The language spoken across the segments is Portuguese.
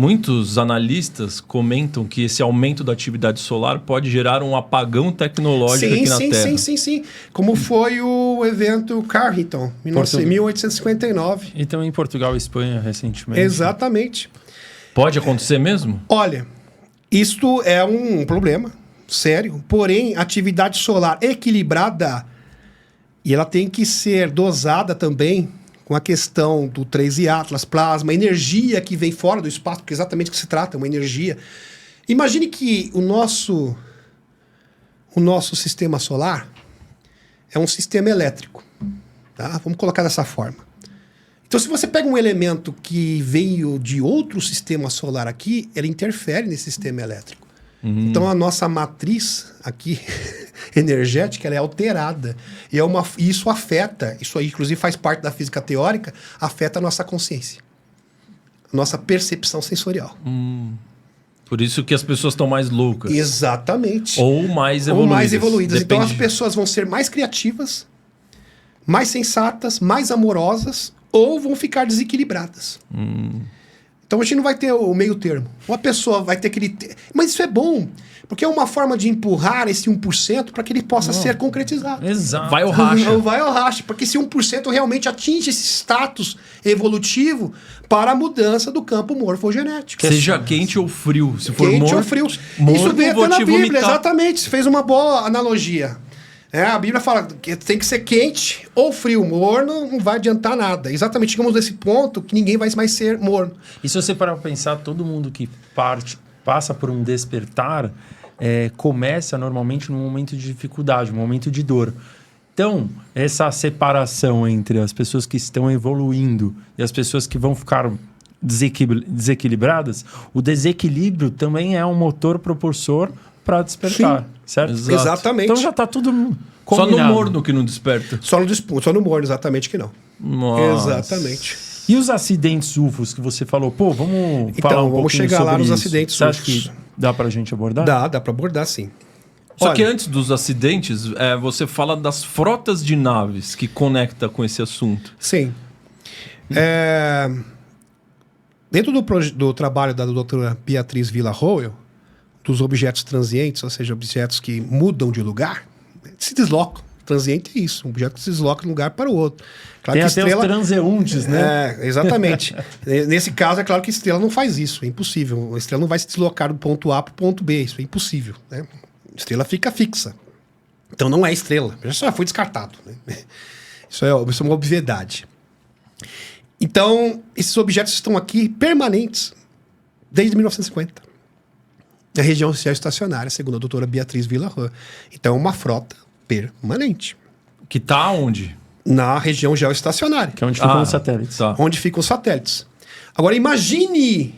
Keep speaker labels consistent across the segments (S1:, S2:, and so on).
S1: Muitos analistas comentam que esse aumento da atividade solar pode gerar um apagão tecnológico aqui na Terra.
S2: Sim. Como foi o evento Carrington, em 1859.
S3: E também em Portugal e Espanha recentemente.
S2: Exatamente.
S1: Pode acontecer mesmo?
S2: Olha, isto é um problema sério, porém, atividade solar equilibrada, e ela tem que ser dosada também com a questão do 3i Atlas, plasma, energia que vem fora do espaço, porque é exatamente o que se trata, uma energia. Imagine que o nosso sistema solar é um sistema elétrico. Tá? Vamos colocar dessa forma. Então, se você pega um elemento que veio de outro sistema solar aqui, ele interfere nesse sistema elétrico. Então, a nossa matriz aqui, energética, ela é alterada. E isso afeta, isso aí, inclusive, faz parte da física teórica, afeta a nossa consciência. A nossa percepção sensorial.
S1: Por isso que as pessoas estão mais loucas.
S2: Exatamente.
S1: Ou mais evoluídas.
S2: Então, as pessoas vão ser mais criativas, mais sensatas, mais amorosas, ou vão ficar desequilibradas. Então a gente não vai ter o meio termo. Uma pessoa vai ter aquele... Mas isso é bom, porque é uma forma de empurrar esse 1% para que ele possa ser concretizado.
S3: Exato.
S1: Vai ao racha.
S2: Vai ao racha, porque esse 1% realmente atinge esse status evolutivo para a mudança do campo morfogenético.
S1: Seja quente ou frio. Se for
S2: Quente
S1: morto,
S2: ou frio.
S1: morto,
S2: Isso vem
S1: vou
S2: até na
S1: te
S2: Bíblia,
S1: vomitar.
S2: exatamente. Você fez uma boa analogia. A Bíblia fala que tem que ser quente ou frio. Morno não vai adiantar nada. Exatamente, chegamos nesse ponto que ninguém vai mais ser morno.
S3: E se você parar para pensar, todo mundo que passa por um despertar começa normalmente num momento de dificuldade, um momento de dor. Então, essa separação entre as pessoas que estão evoluindo e as pessoas que vão ficar desequilibradas, o desequilíbrio também é um motor propulsor para despertar, certo?
S1: Exato.
S2: Exatamente.
S3: Então já está tudo
S1: Só no
S3: combinado.
S1: morno que não desperta.
S2: Só no morno, exatamente que não.
S1: Nossa.
S2: Exatamente.
S3: E os acidentes UFOs que você falou? Pô, vamos falar um
S2: vamos
S3: pouquinho
S2: chegar lá
S3: sobre
S2: nos
S3: isso.
S2: acidentes
S3: Você acha
S2: UFOs.
S3: que dá pra gente abordar?
S2: Dá para abordar sim.
S1: Só
S2: Olha,
S1: que antes dos acidentes, você fala das frotas de naves que conecta com esse assunto.
S2: Sim. Dentro do trabalho da doutora Beatriz Villa-Roel, dos objetos transientes, ou seja, objetos que mudam de lugar, se deslocam. Transiente é isso, um objeto que se desloca de um lugar para o outro. Claro
S3: Tem
S2: que
S3: até os transeuntes, né?
S2: Exatamente. Nesse caso, é claro que a estrela não faz isso, é impossível. A estrela não vai se deslocar do ponto A para o ponto B, isso é impossível. Né? A estrela fica fixa. Então não é estrela, já foi descartado. Né? Isso é uma obviedade. Então, esses objetos estão aqui permanentes desde 1950. Na região geoestacionária, segundo a doutora Beatriz Villa-Roel. Então, é uma frota permanente.
S1: Que tá onde?
S2: Na região geoestacionária.
S3: Que é onde ficam os satélites.
S1: Tá.
S2: Onde ficam os satélites. Agora imagine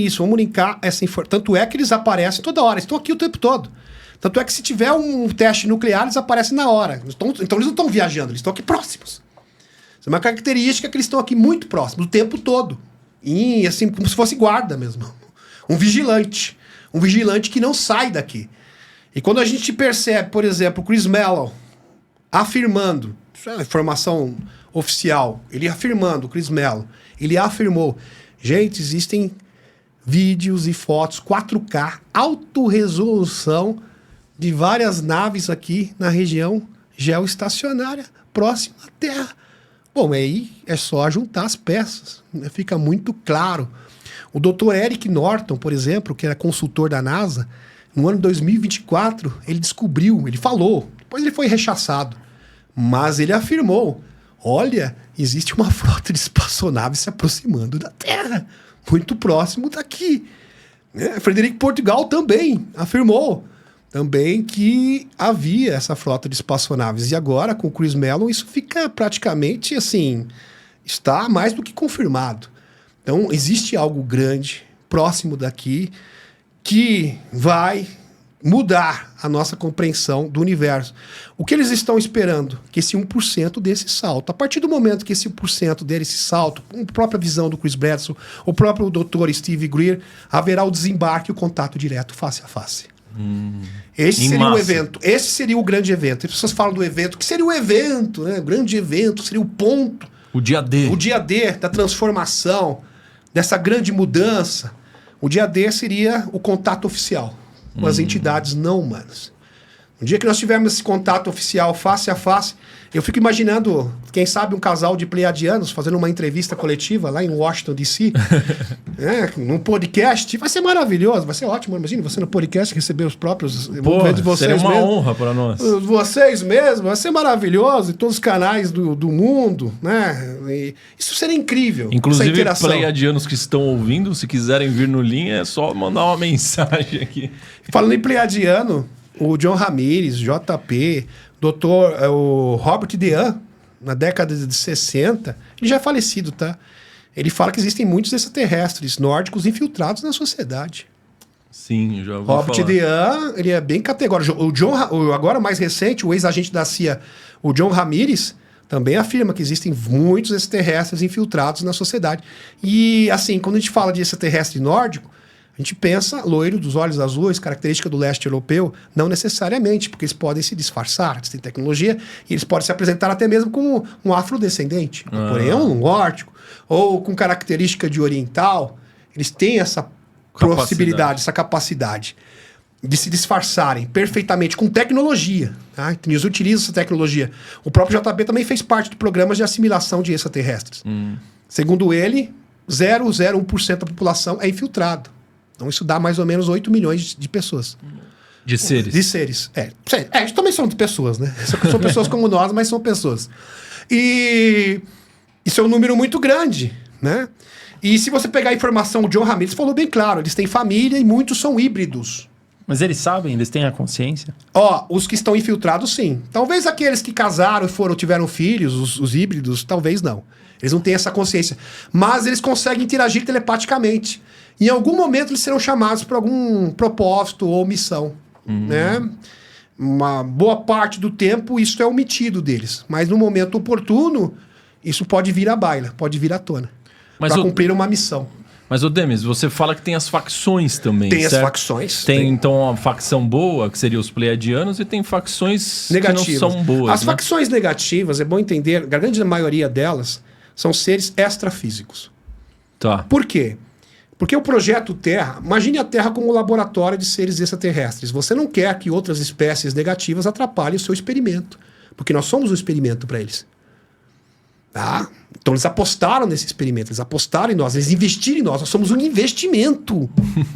S2: isso, vamos linkar essa informação. Tanto é que eles aparecem toda hora, estão aqui o tempo todo. Tanto é que se tiver um teste nuclear, eles aparecem na hora. Então eles não estão viajando, eles estão aqui próximos. Isso é uma característica que eles estão aqui muito próximos, o tempo todo. E assim, como se fosse guarda mesmo. Um vigilante. Um vigilante que não sai daqui. E quando a gente percebe, por exemplo, o Chris Mellon afirmando, isso é informação oficial, ele afirmando, o Chris Mellon, ele afirmou, gente, existem vídeos e fotos 4K, alta-resolução de várias naves aqui na região geoestacionária, próxima à Terra. Bom, aí é só juntar as peças, né? Fica muito claro. O Dr. Eric Norton, por exemplo, que era consultor da NASA, no ano 2024, ele descobriu, ele falou, depois ele foi rechaçado, mas ele afirmou, olha, existe uma frota de espaçonaves se aproximando da Terra, muito próximo daqui. Frederico Portugal também afirmou também que havia essa frota de espaçonaves. E agora, com o Chris Mellon, isso fica praticamente assim, está mais do que confirmado. Então, existe algo grande, próximo daqui, que vai mudar a nossa compreensão do universo. O que eles estão esperando? Que esse 1% desse salto. A partir do momento que esse 1% desse salto, com a própria visão do Chris Bredesen, o próprio Dr. Steve Greer, haverá o desembarque e o contato direto, face a face. Esse seria o evento. Esse seria o grande evento. As pessoas falam do evento. O que seria o evento? Né? O grande evento seria o ponto.
S1: O dia D.
S2: O dia D da transformação, dessa grande mudança, o dia D seria o contato oficial com as entidades não humanas. Um dia que nós tivermos esse contato oficial face a face, eu fico imaginando, quem sabe, um casal de pleiadianos fazendo uma entrevista coletiva lá em Washington, D.C., num podcast. Vai ser maravilhoso, vai ser ótimo. Imagina você no podcast receber os próprios...
S1: Seria uma honra para nós.
S2: Vocês mesmos, vai ser maravilhoso, em todos os canais do mundo, né? E isso seria incrível.
S1: Inclusive, pleiadianos que estão ouvindo, se quiserem vir no Linha, é só mandar uma mensagem aqui.
S2: Falando em pleiadiano, o John Ramirez, JP, o Robert Dean, na década de 60, ele já é falecido, tá? Ele fala que existem muitos extraterrestres nórdicos infiltrados na sociedade.
S1: Sim, já ouvi
S2: Robert
S1: falar.
S2: Dean, ele é bem categórico. Agora mais recente, o ex-agente da CIA, o John Ramirez, também afirma que existem muitos extraterrestres infiltrados na sociedade. E, assim, quando a gente fala de extraterrestre nórdico, a gente pensa loiro dos olhos azuis, característica do leste europeu, não necessariamente, porque eles podem se disfarçar, eles têm tecnologia, e eles podem se apresentar até mesmo como um afrodescendente, porém é um nórdico, ou com característica de oriental, eles têm essa possibilidade, essa capacidade de se disfarçarem perfeitamente com tecnologia. Tá? Eles utilizam essa tecnologia. O próprio JB também fez parte de programas de assimilação de extraterrestres. Segundo ele, 0,01% da população é infiltrado. Então isso dá mais ou menos 8 milhões de pessoas.
S1: De seres.
S2: De seres. Eles também são de pessoas, né? São pessoas como nós, mas são pessoas. E isso é um número muito grande, né? E se você pegar a informação, o John Ramirez falou bem claro, eles têm família e muitos são híbridos.
S3: Mas eles sabem? Eles têm a consciência?
S2: Os que estão infiltrados, sim. Talvez aqueles que casaram e tiveram filhos, os híbridos, talvez não. Eles não têm essa consciência. Mas eles conseguem interagir telepaticamente. Em algum momento eles serão chamados por algum propósito ou missão, né? Uma boa parte do tempo isso é omitido deles. Mas no momento oportuno, isso pode vir à baila, pode vir à tona. Para cumprir uma missão.
S1: Mas, Demis, você fala que tem as facções também,
S2: Tem
S1: certo?
S2: as facções.
S1: Tem, então, a facção boa, que seria os pleiadianos, e tem facções negativas, que não são boas.
S2: As facções negativas, é bom entender, a grande maioria delas são seres extrafísicos.
S1: Tá.
S2: Por quê? Porque o projeto Terra, imagine a Terra como um laboratório de seres extraterrestres. Você não quer que outras espécies negativas atrapalhem o seu experimento. Porque nós somos um experimento para eles. Tá? Então eles apostaram nesse experimento, eles apostaram em nós, eles investiram em nós. Nós somos um investimento.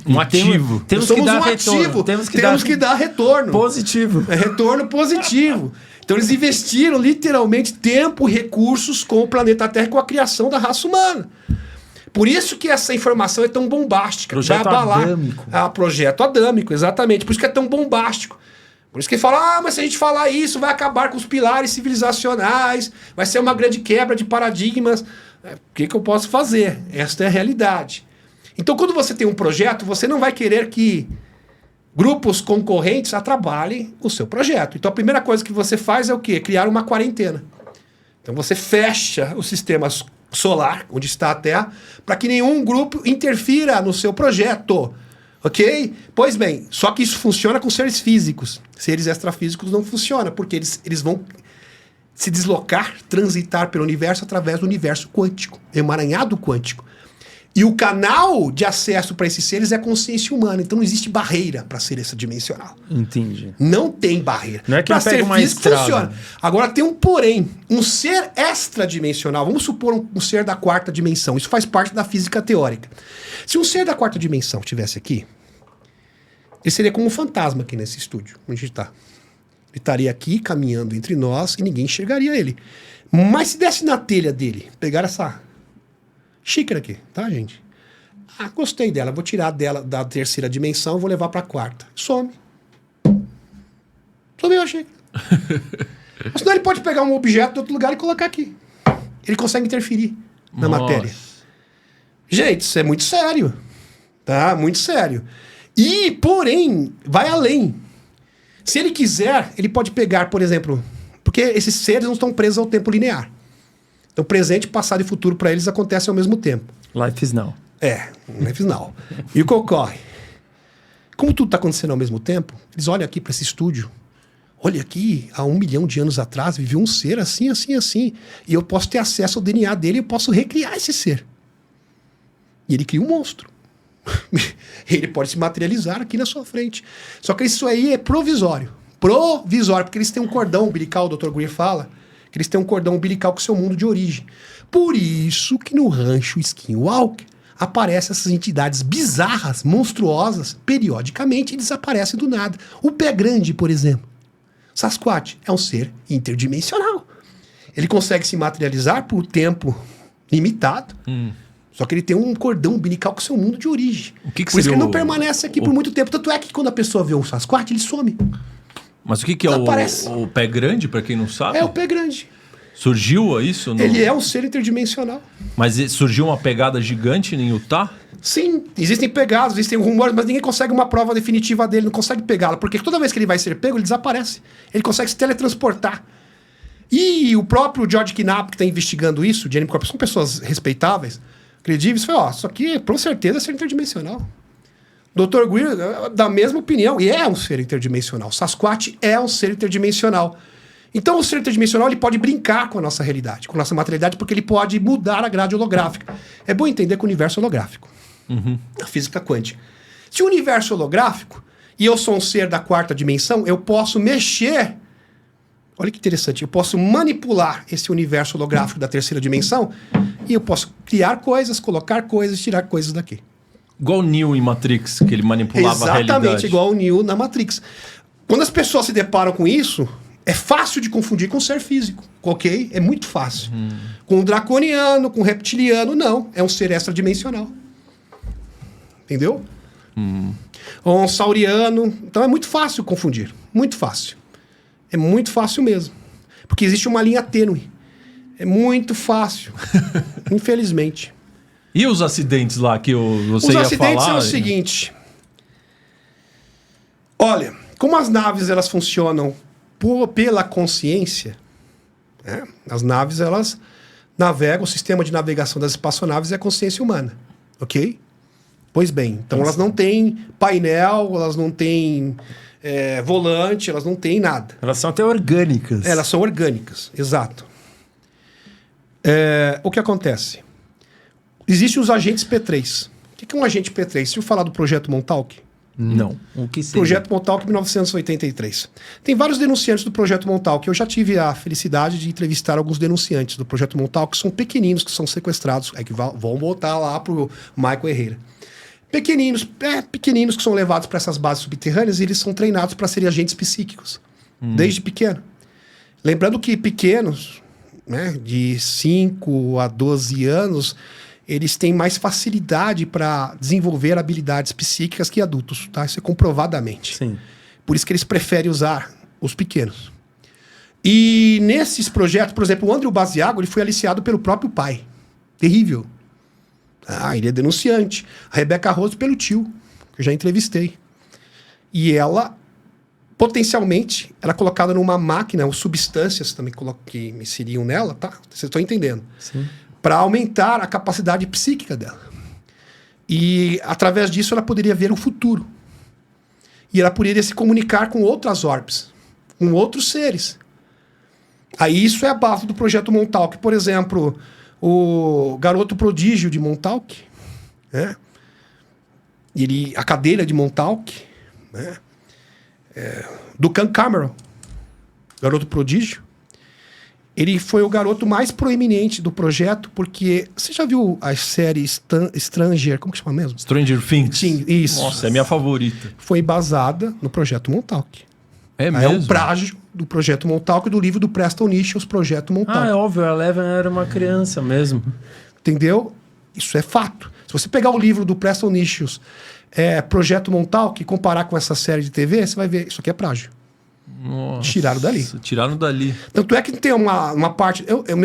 S1: Um ativo.
S2: Temos que dar ativo. Temos que dar retorno.
S3: Positivo.
S2: É retorno positivo. Então eles investiram literalmente tempo e recursos com o planeta Terra e com a criação da raça humana. Por isso que essa informação é tão bombástica.
S3: Projeto adâmico.
S2: Projeto adâmico, exatamente. Por isso que é tão bombástico. Por isso que ele fala, mas se a gente falar isso, vai acabar com os pilares civilizacionais, vai ser uma grande quebra de paradigmas. O que eu posso fazer? Esta é a realidade. Então, quando você tem um projeto, você não vai querer que grupos concorrentes atrapalhem o seu projeto. Então, a primeira coisa que você faz é o quê? Criar uma quarentena. Então, você fecha os sistemas solar, onde está a Terra, para que nenhum grupo interfira no seu projeto. Ok? Pois bem, só que isso funciona com seres físicos. Seres extrafísicos não funciona, porque eles vão se deslocar, transitar pelo universo através do universo quântico, emaranhado quântico. E o canal de acesso para esses seres é a consciência humana. Então não existe barreira para ser extradimensional.
S3: Entendi.
S2: Não tem barreira.
S3: Não é que
S2: para
S3: ser
S2: físico funciona. Agora tem um porém. Um ser extradimensional, vamos supor um ser da quarta dimensão. Isso faz parte da física teórica. Se um ser da quarta dimensão estivesse aqui, ele seria como um fantasma aqui nesse estúdio, onde a gente está. Ele estaria aqui caminhando entre nós e ninguém enxergaria ele. Mas se desse na telha dele, pegar essa xícara aqui, tá, gente? Gostei dela, vou tirar dela da terceira dimensão e vou levar para a quarta. Some. Sumiu a xícara. Mas senão ele pode pegar um objeto de outro lugar e colocar aqui. Ele consegue interferir na matéria. Gente, isso é muito sério. Tá? Muito sério. E, porém, vai além. Se ele quiser, ele pode pegar, por exemplo... Porque esses seres não estão presos ao tempo linear. Então, presente, passado e futuro para eles acontecem ao mesmo tempo.
S3: Life is now.
S2: Life is now. E o que ocorre? Como tudo está acontecendo ao mesmo tempo, eles olham aqui para esse estúdio. Olha aqui, há 1 milhão de anos atrás, viveu um ser assim, assim, assim. E eu posso ter acesso ao DNA dele e eu posso recriar esse ser. E ele cria um monstro. Ele pode se materializar aqui na sua frente. Só que isso aí é provisório. Provisório, porque eles têm um cordão umbilical, o Dr. Greer fala, que eles têm um cordão umbilical com o seu mundo de origem. Por isso que no rancho Skinwalker aparecem essas entidades bizarras, monstruosas, periodicamente, e desaparecem do nada. O Pé Grande, por exemplo. Sasquatch é um ser interdimensional. Ele consegue se materializar por tempo limitado, só que ele tem um cordão umbilical com o seu mundo de origem.
S1: Que
S2: por isso que ele não permanece aqui por muito tempo. Tanto é que quando a pessoa vê um Sasquatch, ele some.
S1: Mas o que é o Pé Grande, para quem não sabe?
S2: É o Pé Grande.
S1: Surgiu isso?
S2: Ele é um ser interdimensional.
S1: Mas surgiu uma pegada gigante em Utah?
S2: Sim, existem pegadas, existem rumores, mas ninguém consegue uma prova definitiva dele, não consegue pegá-lo, porque toda vez que ele vai ser pego, ele desaparece. Ele consegue se teletransportar. E o próprio George Knapp, que está investigando isso, Jeremy Corbett, são pessoas respeitáveis, credíveis, falou, isso aqui, com certeza, é ser interdimensional. Dr. Greer, da mesma opinião, e é um ser interdimensional. Sasquatch é um ser interdimensional. Então, o ser interdimensional ele pode brincar com a nossa realidade, com a nossa materialidade, porque ele pode mudar a grade holográfica. É bom entender que o universo é holográfico. A física quântica. Se o universo é holográfico, e eu sou um ser da 4ª dimensão, eu posso mexer. Olha que interessante. Eu posso manipular esse universo holográfico da 3ª dimensão, e eu posso criar coisas, colocar coisas, tirar coisas daqui.
S1: Igual o Neo em Matrix, que ele manipulava a realidade.
S2: Exatamente, igual o Neo na Matrix. Quando as pessoas se deparam com isso, é fácil de confundir com o ser físico, ok? É muito fácil. Com o draconiano, com o reptiliano, não. É um ser extradimensional. Entendeu? Ou um sauriano. Então é muito fácil confundir. Muito fácil. É muito fácil mesmo. Porque existe uma linha tênue. É muito fácil. Infelizmente.
S1: E os acidentes lá que você ia falar?
S2: Os acidentes são o seguinte. Olha, como as naves elas funcionam pela consciência, né? As naves elas navegam, o sistema de navegação das espaçonaves é a consciência humana, ok? Pois bem, então elas não têm painel, elas não têm volante, elas não têm nada.
S3: Elas são até orgânicas.
S2: Elas são orgânicas, exato. O que acontece? Existem os agentes P3. O que é um agente P3? Deixa eu falar do Projeto Montauk.
S3: Não. O que seria?
S2: Projeto Montauk, 1983. Tem vários denunciantes do Projeto Montauk. Eu já tive a felicidade de entrevistar alguns denunciantes do Projeto Montauk, que são pequeninos, que são sequestrados. É que vão voltar lá pro Michael Herrera. Pequeninos que são levados para essas bases subterrâneas e eles são treinados para serem agentes psíquicos. Desde pequeno. Lembrando que pequenos, né, de 5 a 12 anos... eles têm mais facilidade para desenvolver habilidades psíquicas que adultos, tá? Isso é comprovadamente.
S3: Sim.
S2: Por isso que eles preferem usar os pequenos. E nesses projetos, por exemplo, o Andrew Basiago, ele foi aliciado pelo próprio pai. Terrível. Ele é denunciante. A Rebecca Rose pelo tio, que eu já entrevistei. E ela, potencialmente, ela é colocada numa máquina, ou substâncias também que me inseriam nela, tá? Vocês estão entendendo.
S3: Sim.
S2: Para aumentar a capacidade psíquica dela. E, através disso, ela poderia ver o futuro. E ela poderia se comunicar com outras orbes, com outros seres. Aí isso é a base do Projeto Montauk. Por exemplo, o garoto prodígio de Montauk, né? A cadeira de Montauk, né? Duncan Cameron, garoto prodígio. Ele foi o garoto mais proeminente do projeto, porque... Você já viu a série Stranger... Como que chama mesmo?
S1: Stranger Things.
S2: Sim, isso.
S1: Nossa, é minha favorita.
S2: Foi basada no Projeto Montauk.
S1: É mesmo?
S2: É um plágio do Projeto Montauk, do livro do Preston Nichols, Projeto Montauk.
S3: É óbvio, a Eleven era uma criança mesmo.
S2: Entendeu? Isso é fato. Se você pegar o livro do Preston Nichols, Projeto Montauk, e comparar com essa série de TV, você vai ver, isso aqui é plágio.
S1: Nossa,
S2: tiraram dali.
S1: Tiraram dali.
S2: Tanto é que tem uma parte...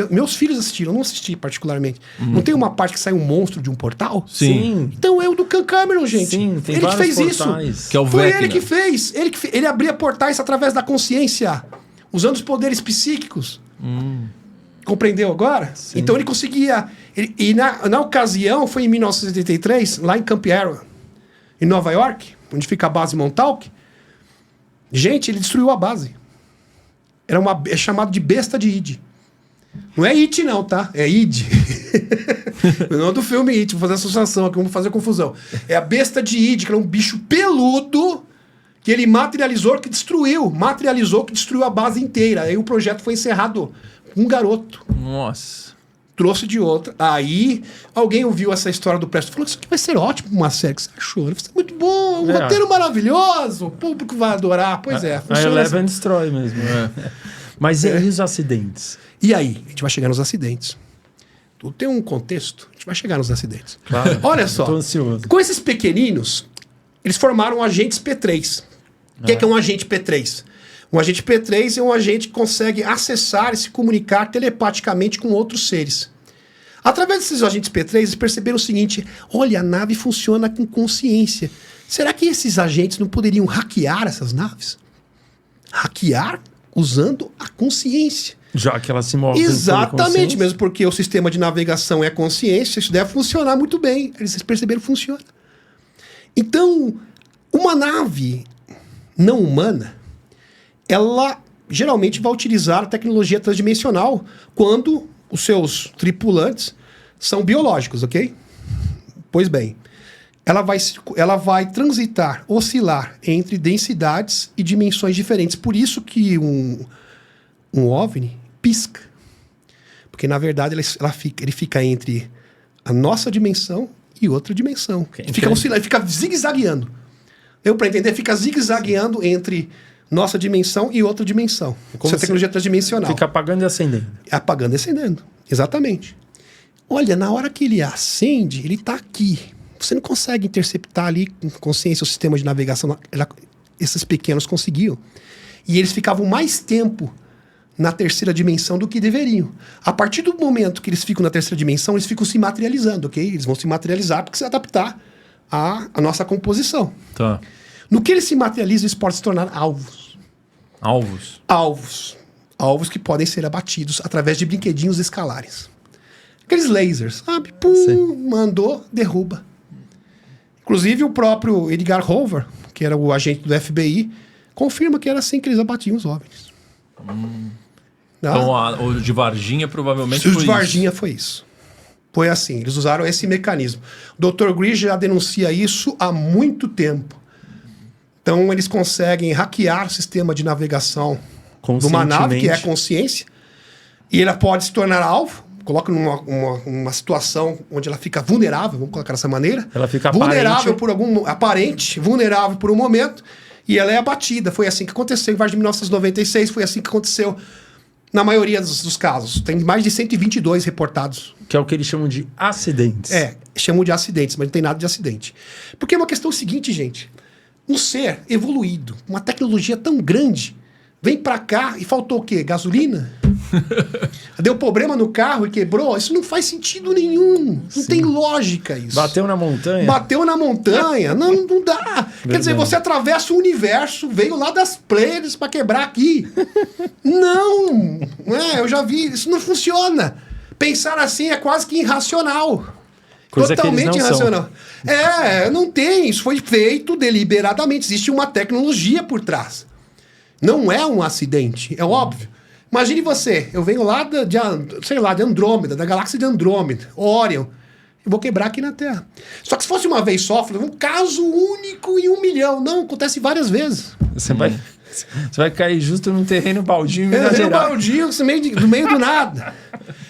S2: meus filhos assistiram, eu não assisti particularmente. Não tem uma parte que sai um monstro de um portal?
S1: Sim.
S2: Então é o do Duncan Cameron, gente.
S3: Sim, tem
S2: ele que fez
S3: portais.
S2: isso.
S1: Que é o
S2: Foi
S1: Vecna.
S2: ele que fez. Ele abria portais através da consciência, usando os poderes psíquicos. Compreendeu agora?
S3: Sim.
S2: Então ele conseguia... na ocasião, foi em 1983, lá em Camp Arrow, em Nova York, onde fica a base Montauk. Gente, ele destruiu a base. É chamado de besta de Id. Não é It, não, tá? É Id. O nome do filme It, vou fazer associação aqui, vamos fazer confusão. É a besta de Id, que era um bicho peludo que ele materializou, que destruiu a base inteira. Aí o projeto foi encerrado com um garoto.
S1: Nossa.
S2: Trouxe de outra. Aí alguém ouviu essa história do Presto e falou: isso aqui vai ser ótimo pra uma série. Que você achou? Ele falou: muito bom, um roteiro maravilhoso, o público vai adorar. Pois é.
S3: A Eleven destrói mesmo. Mas e aí os acidentes?
S2: E aí? A gente vai chegar nos acidentes. Tudo tem um contexto. A gente vai chegar nos acidentes.
S3: Claro.
S2: Olha só.
S3: Tô ansioso.
S2: Com esses pequeninos, eles formaram agentes P3. O que é um agente P3? Um agente P3 é um agente que consegue acessar e se comunicar telepaticamente com outros seres. Através desses agentes P3, eles perceberam o seguinte: olha, a nave funciona com consciência. Será que esses agentes não poderiam hackear essas naves? Hackear usando a consciência.
S3: Já que elas se movem.
S2: Exatamente, mesmo porque o sistema de navegação é consciência, isso deve funcionar muito bem. Eles perceberam que funciona. Então, uma nave não humana, ela geralmente vai utilizar a tecnologia transdimensional quando os seus tripulantes são biológicos, ok? Pois bem, ela vai transitar, oscilar entre densidades e dimensões diferentes. Por isso que um OVNI pisca. Porque, na verdade, ele fica entre a nossa dimensão e outra dimensão. Ele fica oscilando, ele fica zigue-zagueando. Deu para entender? Fica zigue-zagueando entre nossa dimensão e outra dimensão. Isso é tecnologia transdimensional.
S3: Fica apagando e acendendo.
S2: Apagando e acendendo. Exatamente. Olha, na hora que ele acende, ele está aqui. Você não consegue interceptar ali com consciência o sistema de navegação. Esses pequenos conseguiam. E eles ficavam mais tempo na terceira dimensão do que deveriam. A partir do momento que eles ficam na terceira dimensão, eles ficam se materializando, ok? Eles vão se materializar porque se adaptar à nossa composição.
S1: Tá.
S2: No que eles se materializam, eles podem se tornar alvos.
S1: Alvos?
S2: Alvos. Alvos que podem ser abatidos através de brinquedinhos escalares. Aqueles lasers, sabe? Pum, sim. Mandou, derruba. Inclusive o próprio Edgar Hoover, que era o agente do FBI, confirma que era assim que eles abatiam os OVNIs.
S1: Então o de Varginha provavelmente foi isso.
S2: O de Varginha foi isso. Foi assim, eles usaram esse mecanismo. O Dr. Greaves já denuncia isso há muito tempo. Então eles conseguem hackear o sistema de navegação de uma nave, que é a consciência, e ela pode se tornar alvo, coloca numa situação onde ela fica vulnerável, vamos colocar dessa maneira.
S3: Ela fica
S2: vulnerável vulnerável por um momento, e ela é abatida. Foi assim que aconteceu em Varginha de 1996, foi assim que aconteceu na maioria dos casos. Tem mais de 122 reportados.
S3: Que é o que eles chamam de acidentes.
S2: Chamam de acidentes, mas não tem nada de acidente. Porque é uma questão seguinte, gente. Um ser evoluído, uma tecnologia tão grande, vem pra cá e faltou o quê? Gasolina? Deu problema no carro e quebrou? Isso não faz sentido nenhum. Não tem lógica isso.
S3: Bateu na montanha?
S2: Bateu na montanha. Não dá. Verdade. Quer dizer, você atravessa o universo, veio lá das Pleiades pra quebrar aqui. Não! Eu já vi. Isso não funciona. Pensar assim é quase que irracional.
S3: Coisa
S2: totalmente irracional.
S3: São.
S2: Não tem. Isso foi feito deliberadamente. Existe uma tecnologia por trás. Não é um acidente, é óbvio. Imagine você, eu venho lá de Andrômeda, da galáxia de Andrômeda, Orion. Eu vou quebrar aqui na Terra. Só que se fosse uma vez só, um caso único em 1 milhão. Não, acontece várias vezes.
S3: Você vai cair justo num terreno baldio em Minas Gerais.
S2: Baldio, no meio do nada.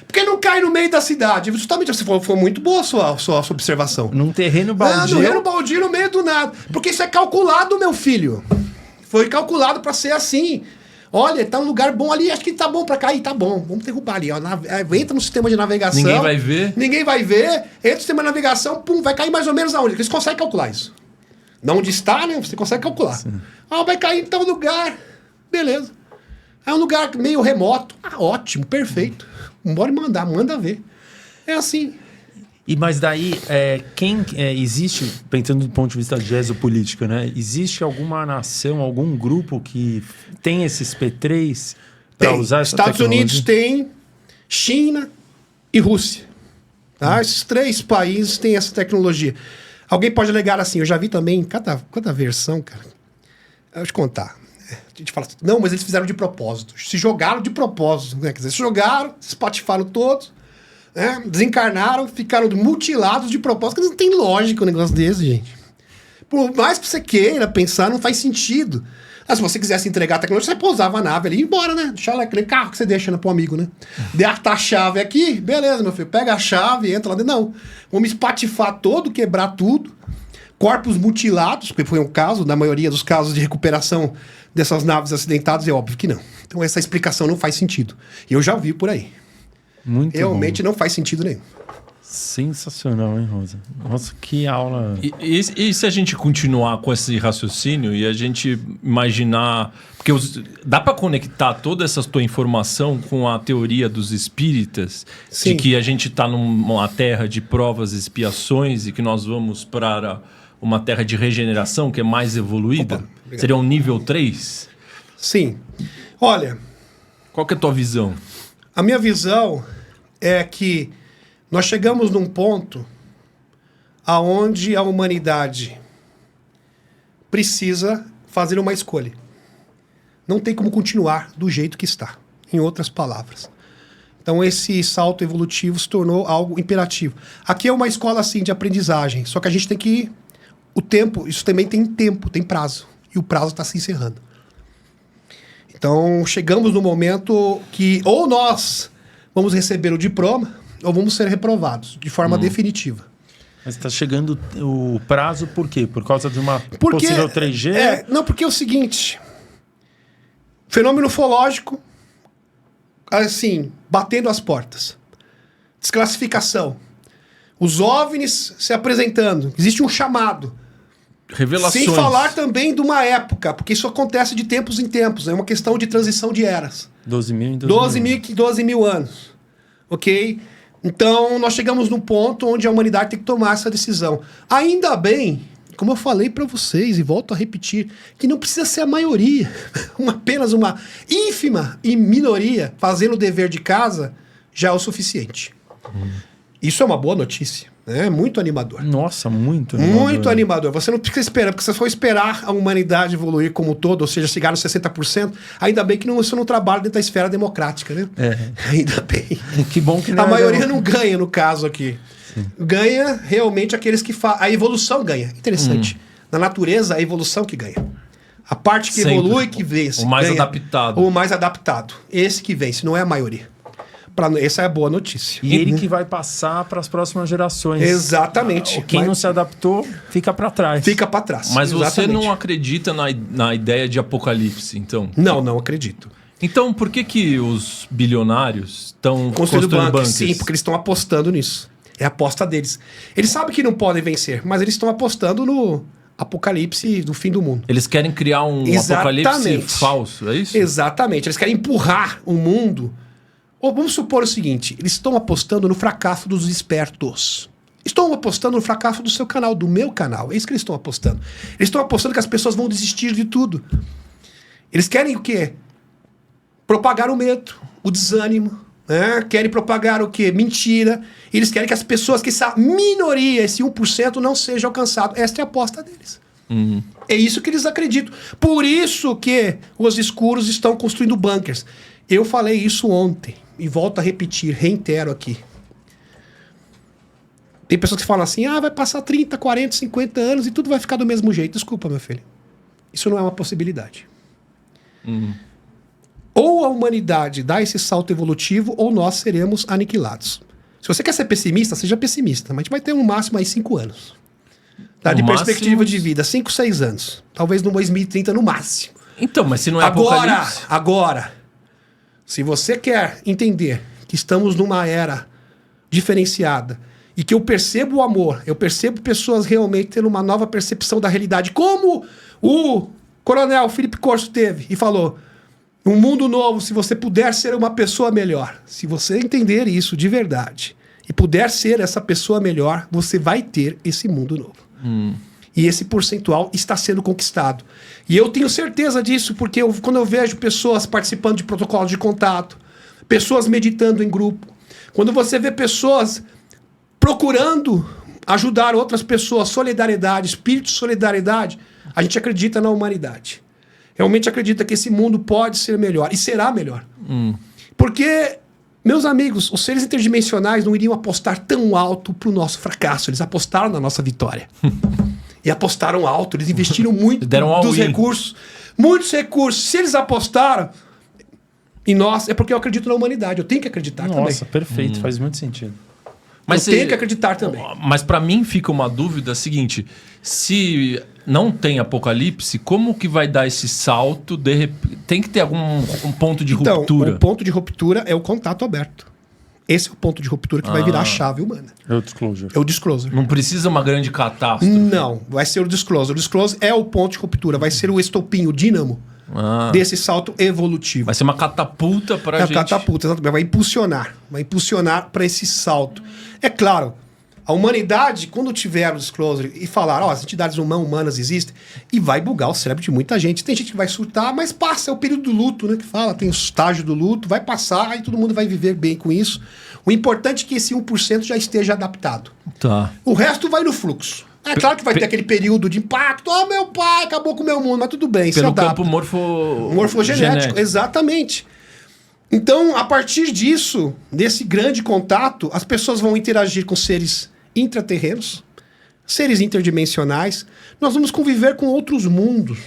S2: Por que não cai no meio da cidade? Justamente, foi muito boa a sua observação.
S3: Num terreno baldio?
S2: Num terreno baldio, no meio do nada. Porque isso é calculado, meu filho. Foi calculado para ser assim. Olha, tá um lugar bom ali, acho que tá bom para cair, tá bom. Vamos derrubar ali. Ó, entra no sistema de navegação.
S1: Ninguém vai ver.
S2: Entra no sistema de navegação, pum, vai cair mais ou menos aonde? Eles conseguem calcular isso. Não onde está, né? Você consegue calcular. Vai cair em tal lugar. Beleza. É um lugar meio remoto. Ótimo, perfeito. Bora manda ver. É assim.
S3: Mas daí, existe, pensando do ponto de vista de geopolítica, né? Existe alguma nação, algum grupo que tem esses P3 para usar essa
S2: Estados
S3: tecnologia?
S2: Unidos tem, China e Rússia. Tá? Esses 3 países têm essa tecnologia. Alguém pode alegar assim, eu já vi também, cada versão, cara. Deixa eu te contar. A gente fala assim, não, mas eles fizeram de propósito. Se jogaram de propósito, né? Quer dizer, se jogaram, se espatifaram todos, né? Desencarnaram, ficaram mutilados de propósito. Não tem lógica um negócio desse, gente. Por mais que você queira pensar, não faz sentido. Se você quisesse entregar a tecnologia, você pousava a nave ali e ia embora, né? Deixa lá aquele carro que você deixa pro amigo, né? Data a chave aqui, beleza, meu filho. Pega a chave, entra lá dentro. Não. Vamos espatifar todo, quebrar tudo. Corpos mutilados, porque foi um caso, na maioria dos casos de recuperação dessas naves acidentadas, é óbvio que não. Então essa explicação não faz sentido. E eu já ouvi por aí.
S3: Muito
S2: Realmente
S3: bom.
S2: não faz sentido nenhum.
S3: Sensacional, hein, Rosa? Nossa, que aula.
S1: E se a gente continuar com esse raciocínio e a gente imaginar... Porque dá para conectar toda essa tua informação com a teoria dos espíritas,
S2: Sim.
S1: de que a gente está numa terra de provas e expiações e que nós vamos para uma terra de regeneração que é mais evoluída?
S2: Opa, obrigado.
S1: Seria um nível 3?
S2: Sim. Olha,
S1: Qual que é a tua visão?
S2: a minha visão é que nós chegamos num ponto aonde a humanidade precisa fazer uma escolha. Não tem como continuar do jeito que está, em outras palavras. Então esse salto evolutivo se tornou algo imperativo. Aqui é uma escola assim de aprendizagem, só que a gente tem que o tempo, isso também tem tempo, tem prazo, e o prazo está se encerrando. Então chegamos no momento que ou nós vamos receber o diploma ou vamos ser reprovados de forma definitiva.
S3: Mas está chegando o prazo por quê? Por causa de uma
S2: Porque,
S3: possível 3G?
S2: Não, porque é o seguinte, fenômeno ufológico, assim, batendo as portas. Desclassificação. Os OVNIs se apresentando. Existe um chamado.
S1: Revelações.
S2: Sem falar também de uma época, porque isso acontece de tempos em tempos. É uma questão de transição de eras.
S3: 12 mil em 12 mil.
S2: 12 mil anos. Ok? Então, nós chegamos num ponto onde a humanidade tem que tomar essa decisão. Ainda bem, como eu falei para vocês, e volto a repetir, que não precisa ser a maioria. Apenas uma ínfima e minoria fazendo o dever de casa já é o suficiente. Isso é uma boa notícia. É muito animador.
S3: Nossa, muito.
S2: Muito animador. Você não precisa esperar, porque se você for esperar a humanidade evoluir como um todo, ou seja, chegar nos 60%, ainda bem que isso não trabalha dentro da esfera democrática, né? Ainda bem.
S3: Que bom que
S2: A maioria não ganha no caso aqui. Sim. Ganha realmente aqueles que fazem. A evolução ganha. Interessante. Na natureza, a evolução que ganha. A parte que
S1: Sempre.
S2: Evolui que vence.
S1: O mais
S2: ganha.
S1: adaptado.
S2: O mais adaptado. Esse que vence, não é a maioria. Essa é a boa notícia.
S3: E ele que vai passar para as próximas gerações.
S2: Exatamente.
S3: Quem não se adaptou, fica para trás.
S2: Fica para trás.
S1: Mas
S2: exatamente.
S1: você não acredita na ideia de apocalipse, então?
S2: Não acredito.
S1: Então, por que os bilionários estão construindo bunkers?
S2: Sim, porque eles estão apostando nisso. É a aposta deles. Eles sabem que não podem vencer, mas eles estão apostando no apocalipse do fim do mundo.
S1: Eles querem criar um apocalipse falso, é isso?
S2: Exatamente. Eles querem empurrar o mundo. Ou vamos supor o seguinte, eles estão apostando no fracasso dos espertos. Estão apostando no fracasso do seu canal, do meu canal. É isso que eles estão apostando. Eles estão apostando que as pessoas vão desistir de tudo. Eles querem o quê? Propagar o medo, o desânimo. Né? Querem propagar o quê? Mentira. Eles querem que as pessoas, que essa minoria, esse 1%, não seja alcançado. Esta é a aposta deles. É isso que eles acreditam. Por isso que os escuros estão construindo bunkers. Eu falei isso ontem. E volto a repetir, reitero aqui. Tem pessoas que falam assim, vai passar 30, 40, 50 anos e tudo vai ficar do mesmo jeito. Desculpa, meu filho. Isso não é uma possibilidade. Ou a humanidade dá esse salto evolutivo, ou nós seremos aniquilados. Se você quer ser pessimista, seja pessimista. Mas a gente vai ter no máximo aí 5 anos. Tá? De perspectiva de vida, 5, 6 anos. Talvez no 2030 no máximo.
S1: Então, mas se não é apocalipse...
S2: Agora, se você quer entender que estamos numa era diferenciada e que eu percebo o amor, eu percebo pessoas realmente tendo uma nova percepção da realidade, como o coronel Felipe Corso teve e falou, um mundo novo, se você puder ser uma pessoa melhor. Se você entender isso de verdade e puder ser essa pessoa melhor, você vai ter esse mundo novo. E esse percentual está sendo conquistado. E eu tenho certeza disso, porque quando eu vejo pessoas participando de protocolos de contato, pessoas meditando em grupo, quando você vê pessoas procurando ajudar outras pessoas, solidariedade, espírito de solidariedade, a gente acredita na humanidade. realmente acredita que esse mundo pode ser melhor e será melhor. Porque, meus amigos, os seres interdimensionais não iriam apostar tão alto pro nosso fracasso. Eles apostaram na nossa vitória. E apostaram alto, eles investiram muito dos recursos. Muitos recursos. Se eles apostaram em nós, é porque eu acredito na humanidade. Eu tenho que acreditar também.
S3: Nossa, perfeito. Faz muito sentido.
S2: Mas eu tenho que acreditar também.
S1: Mas para mim fica uma dúvida seguinte: se não tem apocalipse, como que vai dar esse salto? Tem que ter algum ponto de ruptura.
S2: O ponto de ruptura é o contato aberto. Esse é o ponto de ruptura que vai virar a chave humana.
S3: É o disclosure.
S2: É o disclosure.
S1: Não precisa uma grande catástrofe.
S2: Não, vai ser o disclosure. O disclosure é o ponto de ruptura, vai ser o estopim, o dínamo desse salto evolutivo.
S1: Vai ser uma catapulta para gente.
S2: Catapulta, exatamente. Vai impulsionar para esse salto. É claro, a humanidade, quando tiver o disclosure e falar, as entidades humanas existem, e vai bugar o cérebro de muita gente. Tem gente que vai surtar, mas passa, é o período do luto, né? Que fala, tem o estágio do luto, vai passar e todo mundo vai viver bem com isso. O importante é que esse 1% já esteja adaptado.
S1: Tá.
S2: O resto vai no fluxo. É claro que vai ter aquele período de impacto. Meu pai, acabou com o meu mundo, mas tudo bem,
S1: Pelo
S2: se adapta.
S1: campo
S2: morfogenético, exatamente. Então, a partir disso, desse grande contato, as pessoas vão interagir com seres intraterrenos, seres interdimensionais. Nós vamos conviver com outros mundos.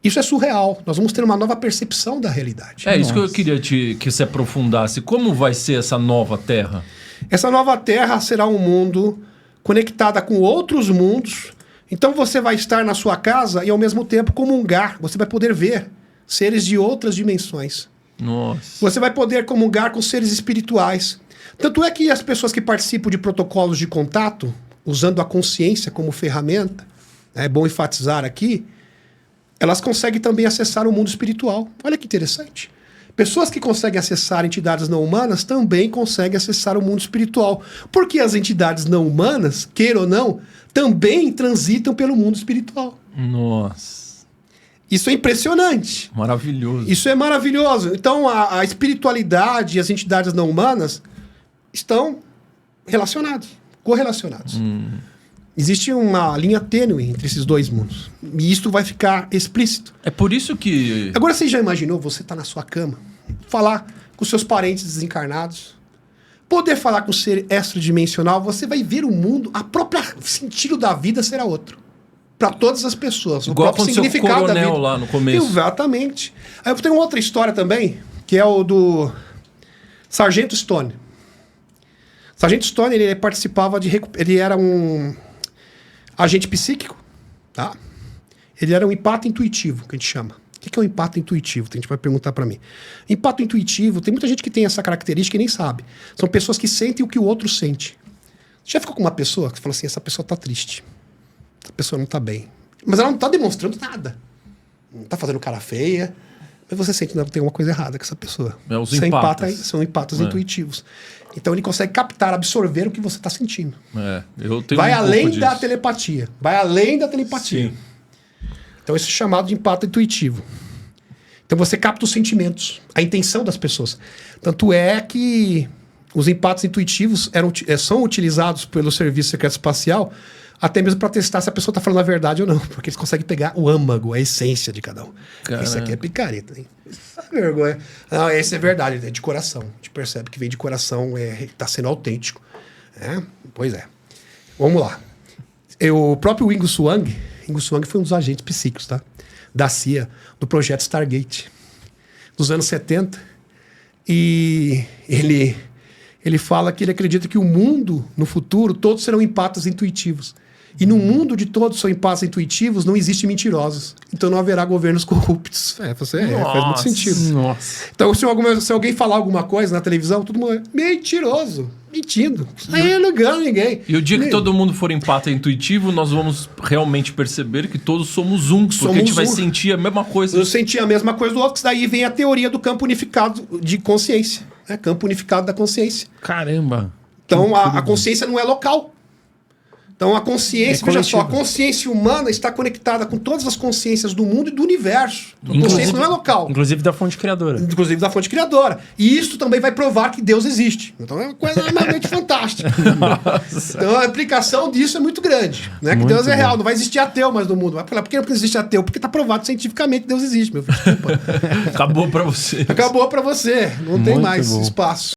S2: Isso é surreal. Nós vamos ter uma nova percepção da realidade.
S1: É isso que eu queria que você aprofundasse. Como vai ser essa nova Terra?
S2: Essa nova Terra será um mundo conectada com outros mundos. Então você vai estar na sua casa e ao mesmo tempo comungar. Você vai poder ver seres de outras dimensões.
S1: Nossa.
S2: Você vai poder comungar com seres espirituais. Tanto é que as pessoas que participam de protocolos de contato, usando a consciência como ferramenta, é bom enfatizar aqui, elas conseguem também acessar o mundo espiritual. Olha que interessante. Pessoas que conseguem acessar entidades não humanas também conseguem acessar o mundo espiritual. Porque as entidades não humanas, queira ou não, também transitam pelo mundo espiritual.
S1: Nossa.
S2: Isso é impressionante.
S1: Maravilhoso.
S2: Isso é maravilhoso. Então, a espiritualidade e as entidades não humanas estão relacionados, correlacionados. Existe uma linha tênue entre esses dois mundos. E isso vai ficar explícito.
S1: É por isso que...
S2: Agora, você já imaginou você estar na sua cama, falar com seus parentes desencarnados, poder falar com o ser extradimensional, você vai ver o mundo, a própria sentido da vida será outro. Para todas as pessoas.
S1: Igual
S2: o próprio significado
S1: o
S2: da vida.
S1: lá no começo.
S2: Exatamente. Aí eu tenho outra história também, que é o do Sargento Stone. Sargento Stone, ele participava de... Ele era um agente psíquico, tá? Ele era um empato intuitivo, que a gente chama. O que é um empato intuitivo? A gente vai perguntar para mim. Empato intuitivo, tem muita gente que tem essa característica e nem sabe. São pessoas que sentem o que o outro sente. Você já ficou com uma pessoa que fala assim, essa pessoa tá triste. Essa pessoa não tá bem. Mas ela não tá demonstrando nada. Não tá fazendo cara feia. Mas você sente que tem uma coisa errada com essa pessoa.
S1: Os empatas.
S2: São empatas intuitivos. Então ele consegue captar, absorver o que você está sentindo.
S1: Eu tenho
S2: vai
S1: um
S2: além
S1: pouco
S2: da
S1: disso.
S2: telepatia. Vai além da telepatia.
S1: Sim.
S2: Então isso é chamado de empato intuitivo. Então você capta os sentimentos, a intenção das pessoas. Tanto é que os empatos intuitivos são utilizados pelo Serviço Secreto Espacial até mesmo para testar se a pessoa está falando a verdade ou não. Porque eles conseguem pegar o âmago, a essência de cada um.
S1: Caramba.
S2: Isso aqui é picareta, hein? Isso é vergonha. Não, esse é verdade, é de coração. A gente percebe que vem de coração, está sendo autêntico. Pois é. Vamos lá. O próprio Ingo Swann foi um dos agentes psíquicos, tá? Da CIA, do projeto Stargate, dos anos 70. E ele fala que ele acredita que o mundo, no futuro, todos serão empatas intuitivos. E no mundo de todos são empates intuitivos, não existe mentirosos. Então não haverá governos corruptos. Faz muito sentido.
S3: Nossa.
S2: Então se alguém falar alguma coisa na televisão, todo mundo é mentiroso, mentindo. Aí não engana ninguém.
S1: E o dia que todo mundo for empata intuitivo, nós vamos realmente perceber que todos somos um. Porque a gente vai sentir a mesma coisa.
S2: Eu senti a mesma coisa do outro, que daí vem a teoria do campo unificado de consciência. Campo unificado da consciência.
S3: Caramba.
S2: Então a consciência não é local. Então a consciência,
S3: É
S2: veja só, a
S3: coletiva.
S2: consciência humana está conectada com todas as consciências do mundo e do universo. A consciência não é local.
S3: Inclusive da fonte criadora.
S2: Inclusive da fonte criadora. E isso também vai provar que Deus existe. Então é uma coisa realmente fantástica. Então a aplicação disso é muito grande. Né? Que
S3: Muito
S2: Deus é
S3: bom.
S2: real, não vai existir ateu mais no mundo. Vai falar, por que não existe ateu? Porque está provado cientificamente que Deus existe, meu filho. Desculpa.
S1: Acabou pra você.
S2: Acabou para você. Não tem
S3: Muito
S2: mais
S3: bom.
S2: espaço.